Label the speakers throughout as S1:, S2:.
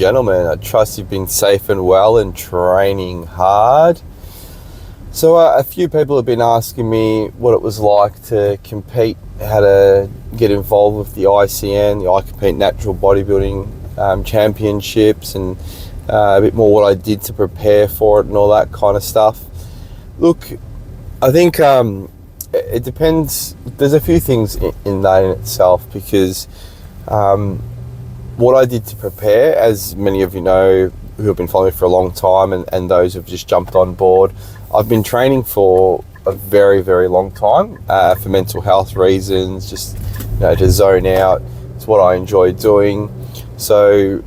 S1: gentlemen, I trust you've been safe and well and training hard. So a few people have been asking me what it was like to compete, how to get involved with the ICN, the I Compete Natural Bodybuilding Championships, and a bit more what I did to prepare for it and all that kind of stuff. Look, I think it depends. There's a few things in that in itself, because what I did to prepare, as many of you know who have been following me for a long time, and those who've just jumped on board, I've been training for a very, very long time for mental health reasons, just to zone out. It's what I enjoy doing. So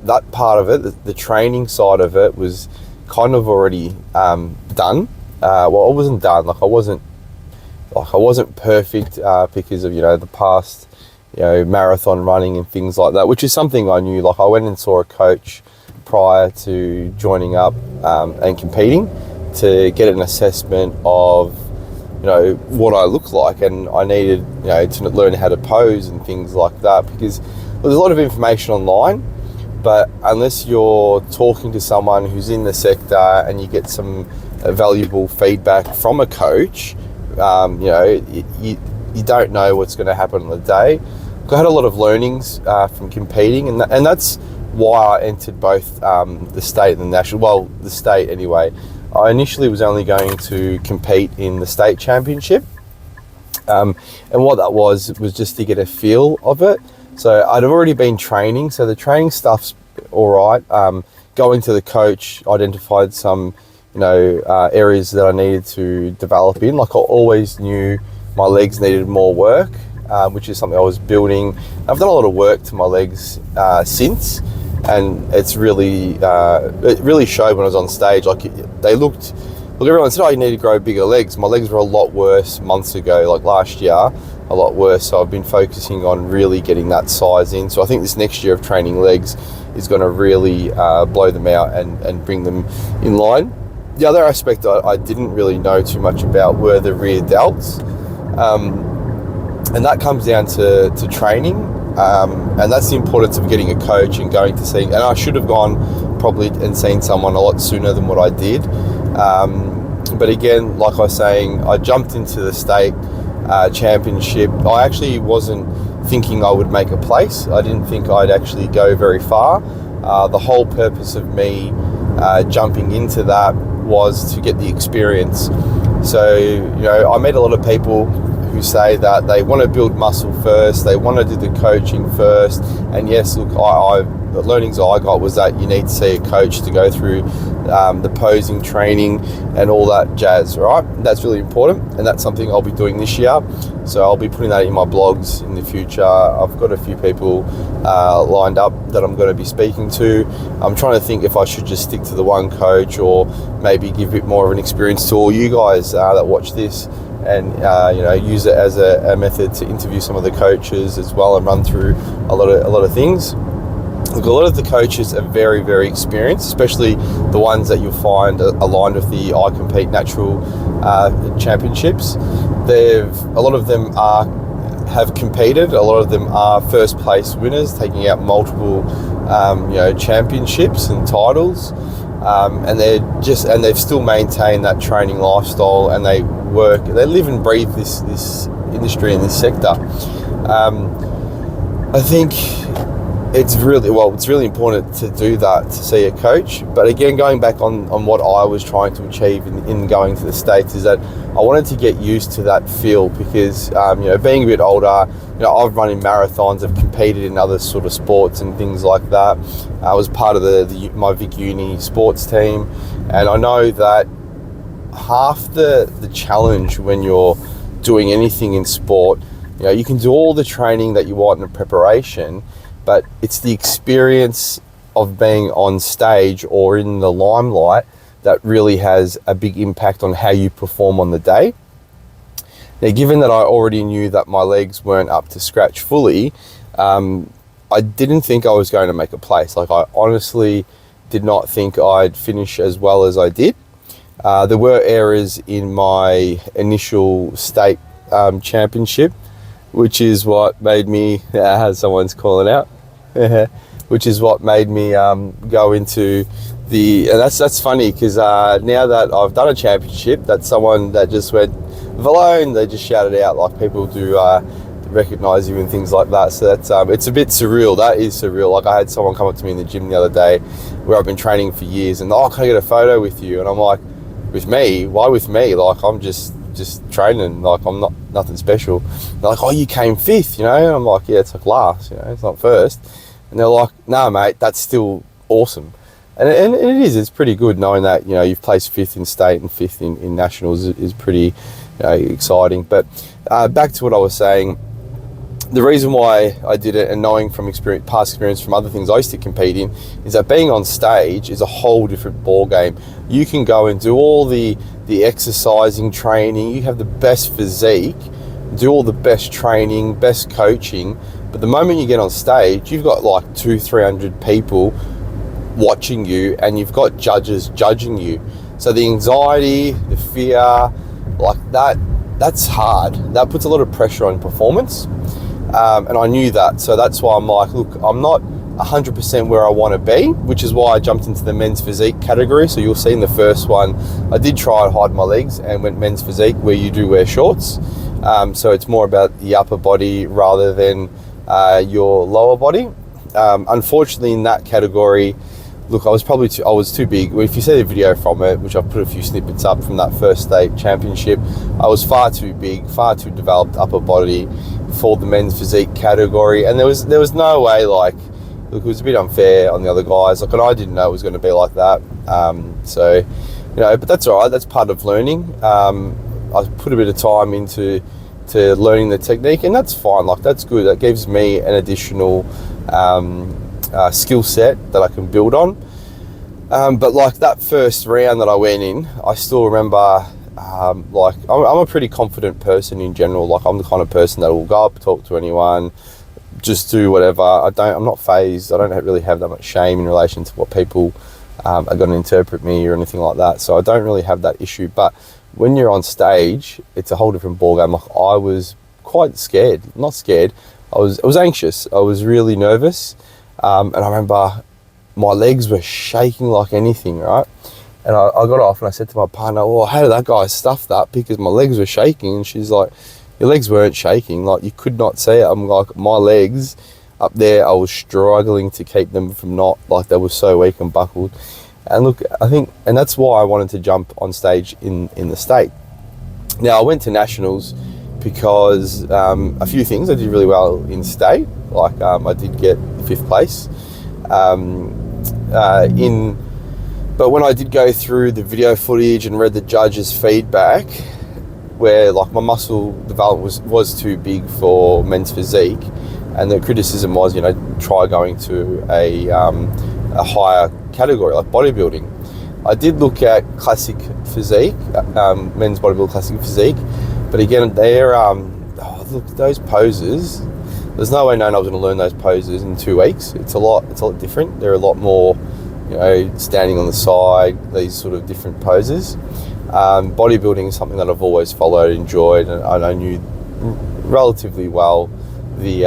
S1: that part of it, the training side of it, was kind of already done. Well, I wasn't done. I wasn't perfect because of the past marathon running and things like that, which is something I knew. Like, I went and saw a coach prior to joining up and competing to get an assessment of what I look like, and I needed to learn how to pose and things like that, because there's a lot of information online, but unless you're talking to someone who's in the sector and you get some valuable feedback from a coach, you don't know what's going to happen on the day. I had a lot of learnings from competing, and that's why I entered both the state and the national. Well, the state anyway. I initially was only going to compete in the state championship, and what that was just to get a feel of it. So I'd already been training, so the training stuff's all right. Going to the coach, identified some areas that I needed to develop in. Like, I always knew my legs needed more work, which is something I was building. I've done a lot of work to my legs since, and it's really it really showed when I was on stage. Like, everyone said, "Oh, you need to grow bigger legs." My legs were a lot worse months ago, like last year, a lot worse. So I've been focusing on really getting that size in. So I think this next year of training legs is going to really blow them out and bring them in line. The other aspect I didn't really know too much about were the rear delts. And that comes down to training, and that's the importance of getting a coach and going to see. And I should have gone probably and seen someone a lot sooner than what I did. But again, like I was saying, I jumped into the state championship. I actually wasn't thinking I would make a place. I didn't think I'd actually go very far. The whole purpose of me jumping into that was to get the experience. So, I met a lot of people who say that they want to build muscle first, they want to do the coaching first. And yes, look, the learnings I got was that you need to see a coach to go through the posing training and all that jazz, right? That's really important, and that's something I'll be doing this year. So I'll be putting that in my blogs in the future. I've got a few people lined up that I'm going to be speaking to. I'm trying to think if I should just stick to the one coach, or maybe give a bit more of an experience to all you guys that watch this, and use it as a method to interview some of the coaches as well and run through a lot of things. Look, a lot of the coaches are very, very experienced, especially the ones that you'll find aligned with the I Compete Natural Championships. A lot of them have competed. A lot of them are first place winners, taking out multiple championships and titles. And they've still maintained that training lifestyle, and they live and breathe this industry and this sector. I think it's really important to do that, to see a coach. But again, going back on what I was trying to achieve in going to the States, is that I wanted to get used to that feel, because being a bit older, I've run in marathons, I've competed in other sort of sports and things like that. I was part of my Vic Uni sports team, and I know that half the challenge when you're doing anything in sport, you can do all the training that you want in the preparation, but it's the experience of being on stage or in the limelight that really has a big impact on how you perform on the day. Now, given that I already knew that my legs weren't up to scratch fully, I didn't think I was going to make a place. Like, I honestly did not think I'd finish as well as I did. There were errors in my initial state championship, which is what made me, someone's calling out, which is what made me go into and that's funny because now that I've done a championship, that's someone that just went Valone, they just shouted out like people do recognize you and things like that. So that's it's a bit surreal. That is surreal. Like I had someone come up to me in the gym the other day where I've been training for years, and can I get a photo with you? And I'm like, with me? Why with me? Like I'm just training. Like I'm not nothing special. They're like, oh, you came 5th, you know? And I'm like, yeah, it's like last, you know, it's not first. And they're like, no, mate, that's still awesome. And it is. It's pretty good knowing that, you know, you've placed 5th in state and 5th in nationals is pretty exciting. But back to what I was saying, the reason why I did it, and knowing from past experience from other things I used to compete in, is that being on stage is a whole different ball game. You can go and do all the exercising, training, you have the best physique, do all the best training, best coaching, but the moment you get on stage, you've got like 200-300 people watching you, and you've got judges judging you. So the anxiety, the fear, like that's hard. That puts a lot of pressure on performance. And I knew that. So that's why I'm like, look, I'm not 100% where I want to be, which is why I jumped into the men's physique category. So you'll see in the first one, I did try and hide my legs and went men's physique, where you do wear shorts. So it's more about the upper body rather than your lower body. Unfortunately, in that category, look, I was too big. If you see the video from it, which I've put a few snippets up from that first state championship, I was far too big, far too developed upper body for the men's physique category. And there was no way, like, look, it was a bit unfair on the other guys. Like, and I didn't know it was going to be like that. So, you know, but that's all right. That's part of learning. I put a bit of time into learning the technique, and that's fine. Like, that's good. That gives me an additional skill set that I can build on. But like that first round that I went in, I still remember, like I'm a pretty confident person in general. Like I'm the kind of person that will go up, talk to anyone, just do whatever. I'm not phased. I don't really have that much shame in relation to what people are going to interpret me or anything like that. So I don't really have that issue. But when you're on stage, it's a whole different ballgame. Like I was quite scared, not scared. I was anxious. I was really nervous. And I remember my legs were shaking like anything, right? And I got off and I said to my partner, well, how did that guy stuff that? Because my legs were shaking. And she's like, your legs weren't shaking. Like, you could not see it. I'm like, my legs up there, I was struggling to keep them from not, like, they were so weak and buckled. And look, I think, and that's why I wanted to jump on stage in the state. Now, I went to nationals because a few things. I did really well in state. Like, I did get 5th place. But when I did go through the video footage and read the judges' feedback, where like my muscle development was too big for men's physique, and the criticism was, you know, try going to a higher category like bodybuilding. I did look at classic physique, men's bodybuilding classic physique, but again, they're look, those poses. There's no way known I was going to learn those poses in 2 weeks. It's a lot different. They're a lot more, you know, standing on the side, these sort of different poses. Bodybuilding is something that I've always followed, enjoyed, and I knew relatively well the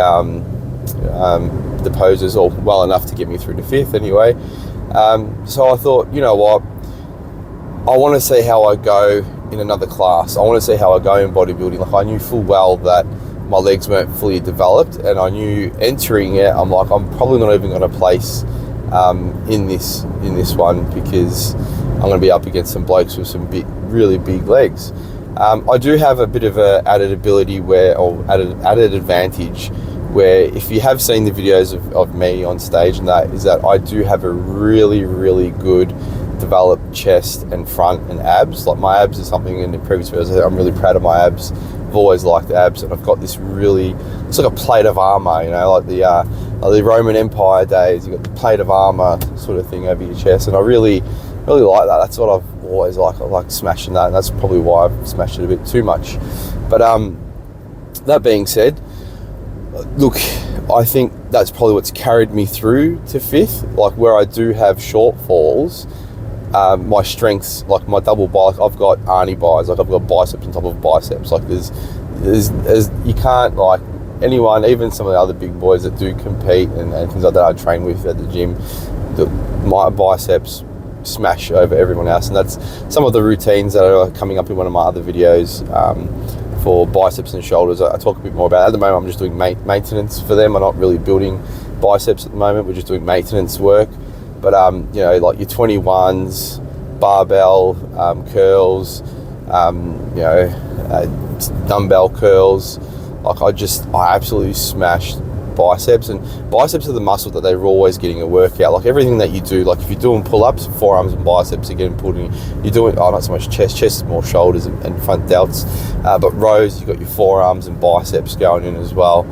S1: poses, or well enough to get me through to 5th anyway. So I thought, you know what, I want to see how I go in another class. I want to see how I go in bodybuilding. Like, I knew full well that my legs weren't fully developed, and I knew entering it, I'm like, I'm probably not even going to place in this one, because I'm going to be up against some blokes with some really big legs. I do have a bit of a added ability added advantage, where if you have seen the videos of me on stage, and that is that I do have a really, really good developed chest and front and abs. Like, my abs is something in the previous videos, I'm really proud of my abs. I've always liked abs, and I've got this really, it's like a plate of armor, you know, like the Roman Empire days. You've got the plate of armor sort of thing over your chest, and I really like that. That's what I've always liked. I like smashing that, and that's probably why I've smashed it a bit too much. But that being said, look, I think that's probably what's carried me through to 5th. Like, where I do have shortfalls, my strengths, like my double bicep, I've got Arnie bis, like I've got biceps on top of biceps. Like there's you can't like anyone, even some of the other big boys that do compete and things like that I train with at the gym, my biceps smash over everyone else. And that's some of the routines that are coming up in one of my other videos for biceps and shoulders. I talk a bit more about it. At the moment, I'm just doing maintenance for them. I'm not really building biceps at the moment. We're just doing maintenance work. But you know, like your 21s, barbell curls, you know, dumbbell curls. Like I absolutely smashed biceps, and biceps are the muscle that they're always getting a workout. Like everything that you do, like if you're doing pull-ups, forearms and biceps are getting pulled in. You're doing, not so much chest is more shoulders and front delts, but rows, you've got your forearms and biceps going in as well.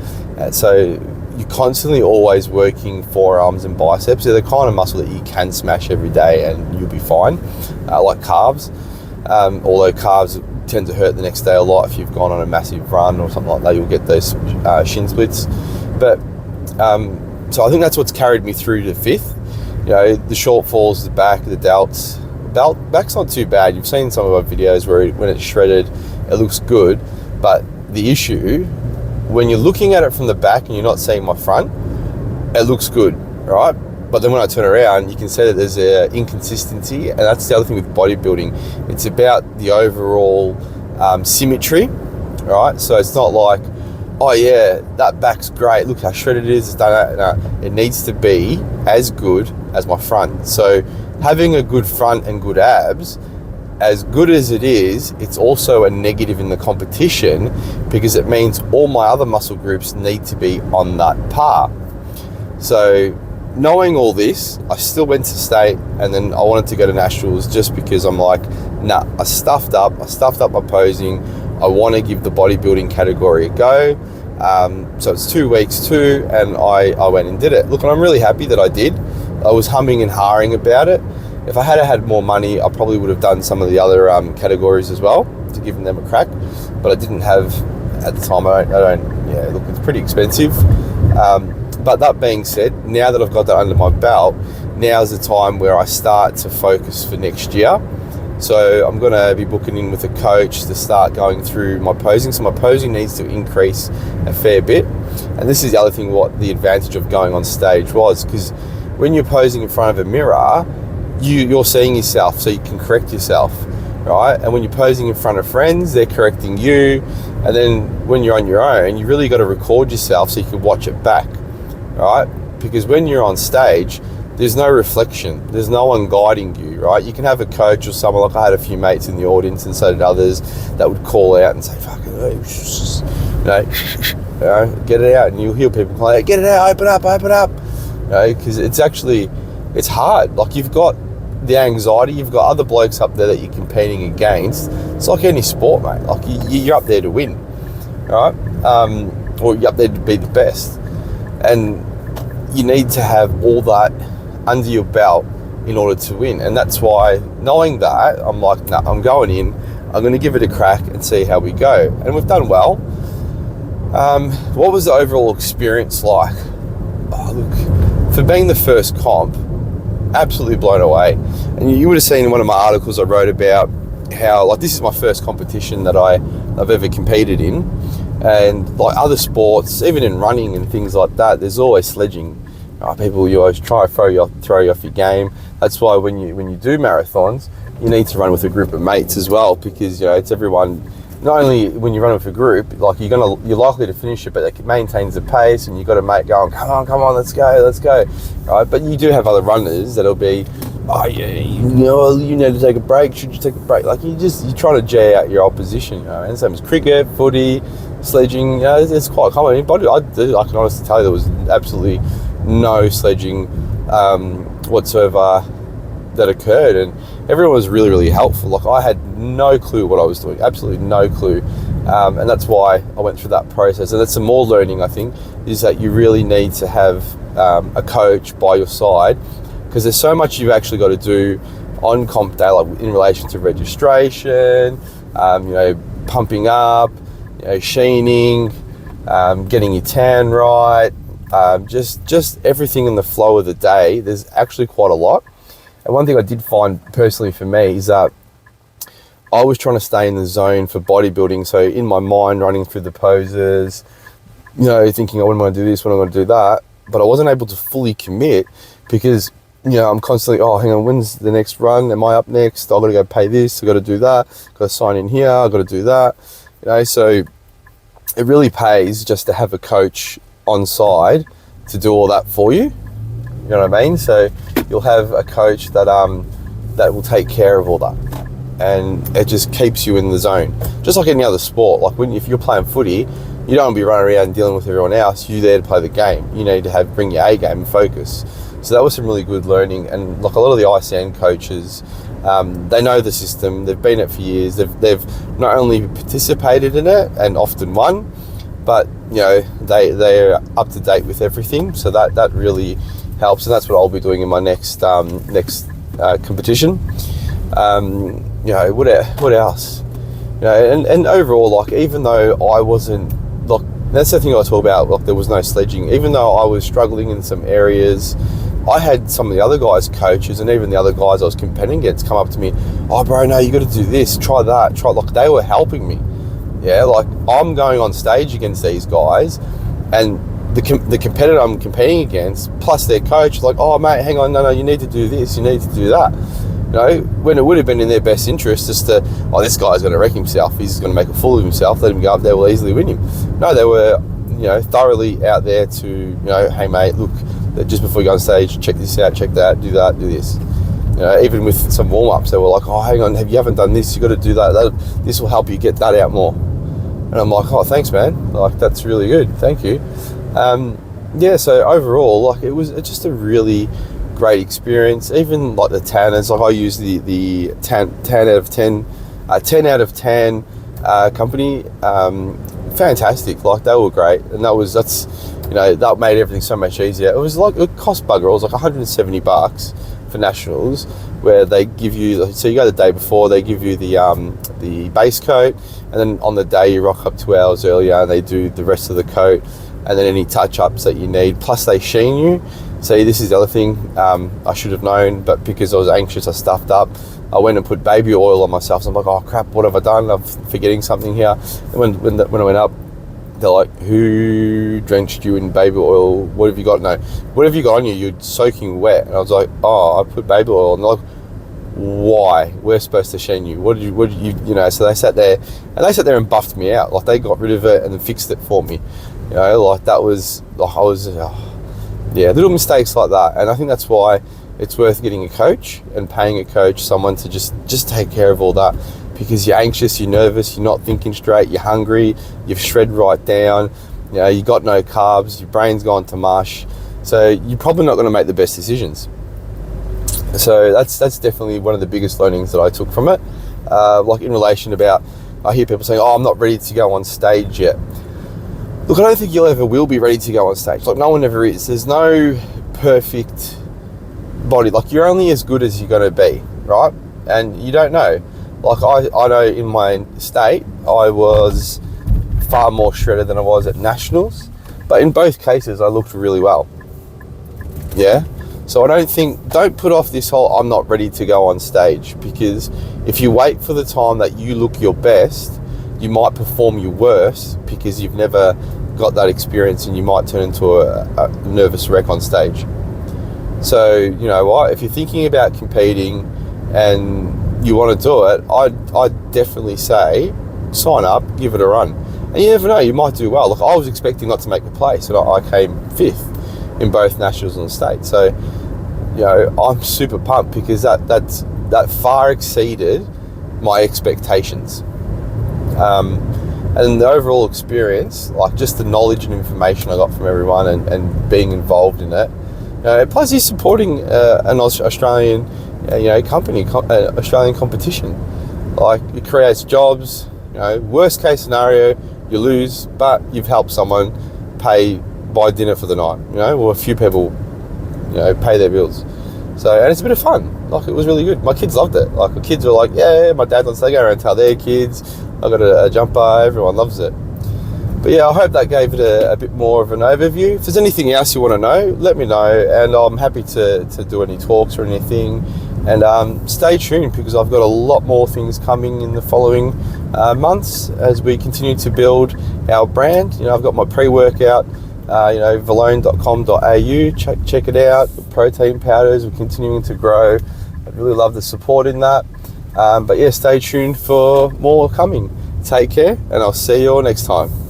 S1: So you're constantly always working forearms and biceps. They're the kind of muscle that you can smash every day and you'll be fine, like calves. Although calves tend to hurt the next day a lot. If you've gone on a massive run or something like that, you'll get those shin splits. But so I think that's what's carried me through to fifth. You know, the shortfalls, the back, the delts. Back's not too bad. You've seen some of our videos where when it's shredded, it looks good. But the issue, when you're looking at it from the back and you're not seeing my front, it looks good, right? But then when I turn around, you can see that there's an inconsistency, and that's the other thing with bodybuilding. It's about the overall symmetry, right? So it's not like, oh yeah, that back's great, look how shredded it is, it's done that. No, it needs to be as good as my front. So having a good front and good abs, as good as it is, it's also a negative in the competition, because it means all my other muscle groups need to be on that par. So knowing all this, I still went to state, and then I wanted to go to nationals just because I'm like, nah, I stuffed up my posing. I want to give the bodybuilding category a go. So it's 2 weeks too, and I went and did it. Look, and I'm really happy that I did. I was humming and hawing about it. If I had more money, I probably would have done some of the other categories as well to give them a crack, but I didn't have at the time. I don't. Yeah, look, it's pretty expensive. But that being said, now that I've got that under my belt, now's the time where I start to focus for next year. So I'm going to be booking in with a coach to start going through my posing. So my posing needs to increase a fair bit. And this is the other thing, what the advantage of going on stage was, because when you're posing in front of a mirror, you're seeing yourself, so you can correct yourself, right? And when you're posing in front of friends, they're correcting you. And then when you're on your own, you really got to record yourself so you can watch it back, right? Because when you're on stage, there's no reflection, there's no one guiding you, right? You can have a coach or someone, like I had a few mates in the audience, and so did others, that would call out and say, fucking, get it out. And you'll hear people call out, get it out, open up, because it's hard. Like, you've got the anxiety, you've got other blokes up there that you're competing against. It's like any sport, mate. Like, you're up there to win, right? Or you're up there to be the best. And you need to have all that under your belt in order to win. And that's why, knowing that, I'm like, nah, I'm going in, I'm going to give it a crack and see how we go. And we've done well. What was the overall experience like? Oh, look, for being the first comp, absolutely blown away. And you would have seen in one of my articles I wrote about how, like, this is my first competition that I've ever competed in. And like other sports, even in running and things like that, there's always sledging. People, you always try to throw you off your game. That's why when you do marathons, you need to run with a group of mates as well, because it's everyone. Not only when you run with a group, like you're likely to finish it, but it maintains the pace, and you've got a mate going, come on, let's go, right? But you do have other runners that'll be, oh yeah, you need to take a break. Should you take a break? Like you're trying to jay out your opposition, And same as cricket, footy, sledging, it's quite common. But I can honestly tell you there was absolutely no sledging whatsoever that occurred, and everyone was really, really helpful. Like, I had no clue what I was doing, absolutely no clue, and that's why I went through that process. And that's some more learning, I think, is that you really need to have a coach by your side, because there's so much you've actually got to do on comp day, like in relation to registration, pumping up, sheening, getting your tan right, just everything in the flow of the day. There's actually quite a lot. And one thing I did find personally for me is that I was trying to stay in the zone for bodybuilding. So in my mind, running through the poses, thinking, when am I going to do this, when am I going to do that? But I wasn't able to fully commit because, I'm constantly, hang on, when's the next run? Am I up next? I've got to go pay this, I've got to do that, I've got to sign in here, I've got to do that. So it really pays just to have a coach on side to do all that for you. You know what I mean? So you'll have a coach that will take care of all that, and it just keeps you in the zone. Just like any other sport, like if you're playing footy, you don't want to be running around dealing with everyone else. You're there to play the game. You need to bring your A game and focus. So that was some really good learning. And like a lot of the ICN coaches, they know the system. They've been in it for years. They've not only participated in it and often won, but they're up to date with everything. So that really helps, and that's what I'll be doing in my next competition. What else? And overall, like, even though I wasn't, like, that's the thing I talk about, like, there was no sledging. Even though I was struggling in some areas, I had some of the other guys, coaches, and even the other guys I was competing against come up to me, oh, bro, no, you got to do this, try that, like, they were helping me. Yeah, like, I'm going on stage against these guys, and the competitor I'm competing against, plus their coach, like, oh, mate, hang on, no, you need to do this, you need to do that. When it would have been in their best interest just to, this guy's going to wreck himself, he's going to make a fool of himself, let him go up there, we'll easily win him. No, they were, thoroughly out there to, hey, mate, look, just before you go on stage, check this out, check that, do this. Even with some warm-ups, they were like, oh, hang on, you haven't done this, you got to do that, this will help you get that out more. And I'm like, oh, thanks, man, like, that's really good, thank you. So overall, like, it was just a really great experience. Even like the tanners, like I use the 10 out of 10 company, fantastic, like they were great, and that made everything so much easier. It was like, it cost bugger, it was like $170 for nationals, where they give you, so you go the day before, they give you the base coat, and then on the day you rock up 2 hours earlier and they do the rest of the coat, and then any touch-ups that you need, plus they sheen you. See, this is the other thing I should have known, but because I was anxious, I stuffed up. I went and put baby oil on myself, so I'm like, oh crap, what have I done? I'm forgetting something here. And when I went up, they're like, who drenched you in baby oil? What have you got? No, what have you got on you? You're soaking wet. And I was like, oh, I put baby oil. And they're like, why? We're supposed to sheen you. What did you, so they sat there and buffed me out. Like, they got rid of it and then fixed it for me. Like, that was, like, I was, little mistakes like that. And I think that's why it's worth getting a coach and paying a coach, someone to just take care of all that, because you're anxious, you're nervous, you're not thinking straight, you're hungry, you've shred right down, you got no carbs, your brain's gone to mush, so you're probably not going to make the best decisions. So that's definitely one of the biggest learnings that I took from it. Like, in relation about, I hear people saying, oh, I'm not ready to go on stage yet. Look, I don't think you'll ever will be ready to go on stage. Like, no one ever is. There's no perfect body. Like, you're only as good as you're going to be, right? And you don't know. Like, I know in my state, I was far more shredded than I was at nationals. But in both cases, I looked really well. Yeah? So don't put off this whole, I'm not ready to go on stage. Because if you wait for the time that you look your best, you might perform your worst because you've never got that experience, and you might turn into a nervous wreck on stage. So, you know what, if you're thinking about competing and you want to do it, I'd definitely say sign up, give it a run. And you never know, you might do well. Look, I was expecting not to make the place, and I came 5th in both nationals and state. So, I'm super pumped because that far exceeded my expectations. And the overall experience, like just the knowledge and information I got from everyone and being involved in it. Plus you're supporting an Australian, company, Australian competition. Like, it creates jobs. Worst case scenario, you lose, but you've helped someone buy dinner for the night. Or a few people, pay their bills. So, and it's a bit of fun. Like, it was really good. My kids loved it. Like, the kids were like, yeah, my dad wants to go around and tell their kids. I got a jumper. Everyone loves it. But yeah, I hope that gave it a bit more of an overview. If there's anything else you want to know, let me know, and I'm happy to do any talks or anything. And stay tuned, because I've got a lot more things coming in the following months as we continue to build our brand. You know, I've got my pre-workout, valone.com.au. Check it out. Protein powders, we're continuing to grow. I'd really love the support in that. But yeah, stay tuned for more coming. Take care, and I'll see you all next time.